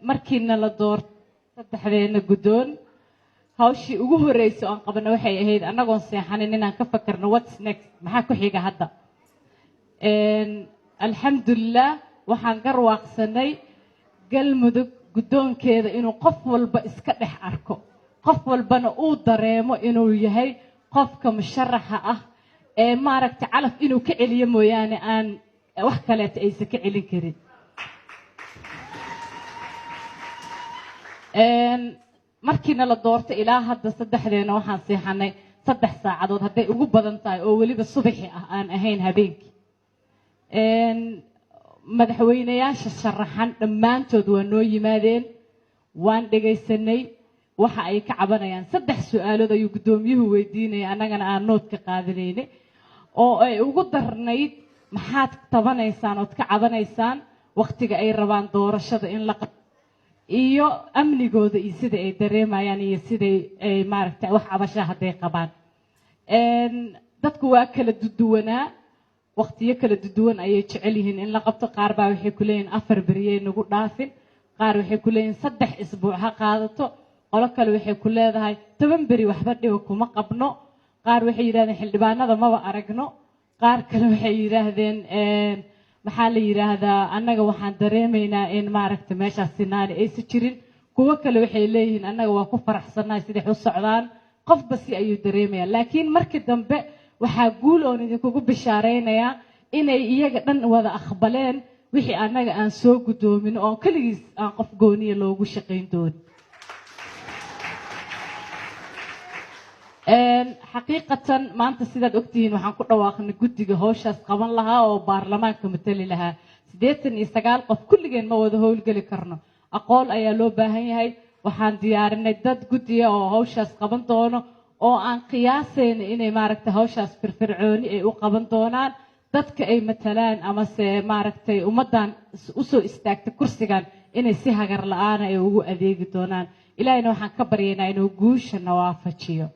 markiina la doorto saddexdeena guddoon hawshii ugu horreysay oo aan qabano waxay ahayd annagoon seexanin inaan ka fakarno what's next maxaa ku xiga hadda alxamdulilah waxaan garwaaqsanay galmudug guddoonkeeda inuu qof walba iska dhex arko qof walbana uu dareemo inuu yahay qofka musharaxa ah ee maaragtay calaf inuu ka celiyo mooyaane aan wax kaleeta aysan ka celin karin markiina la doortay ilaa hadda saddexdeena waxaan seexanay 3 saacadood hadday ugu badan tahay oo weliba subaxi ah aan ahayn habeenkii madaxweynayaasha sharaxan dhammaantood waa noo yimaadeen waan dhagaysanay waxa ay ka cabanayaan 3 su'aalood ayuu guddoomiyuhu weydiinayay annagana aan nood ka qaadanaynay oo ay ugu darnayd maxaad tabanaysaan ood ka cabanaysaan waqtiga ay rabaan doorashada in la qabto iyo amnigooda iyo sida ay dareemayaan iyo sida ay maaragtay wax cabasho haday qabaan dadku waa kala duwanaa waqtiyo kala duwan ayay jecel yihiin in la qabto qaar baa waxay ku leeyihiin 4 bariye nagu dhaafin qaar waxay ku leeyihiin 3 isbuuc ha qaadato qolo kale waxay ku leedahay 10 bari waxba dhibo kuma qabno qaar waxay yiraahdeen xildhibaanada maba aragno qaar kale waxay yiraahdeen maxaa la yiraahdaa annaga waxaan dareemaynaa in maaragtay meeshaas sinaani aysan jirin kuwa kale waxay leeyihiin annaga waa ku faraxsanahay sidii u socdaan qofba si ayuu dareemayaa laakiin markii dambe waxaa guul oo idinkugu bishaareynaya inay iyaga dhan wada aqbaleen wixii annaga aan soo gudoomin oo kaligiis aan qof gooniya loogu shaqayn doon xaqiiqatan maanta sidaad ogtihiin waxaan ku dhawaaqnay guddiga hawshaas qaban lahaa oo baarlamaanka matali lahaa 89 qof kulligeen ma wada howlgeli karno aqoon ayaa loo baahan yahay waxaan diyaarinay dad guddiga oo hawshaas qaban doono oo aan qiyaasayna inay maaragtay hawshaas firfircooni ay u qaban doonaan dadka ay matalaan ama se maaragtay ummadan u soo istaagtay kursigan inay si hagar la'aan ay ugu adeegi doonaan ilaahayna waxaan ka baryaynaa inuu guusha nawaafajiyo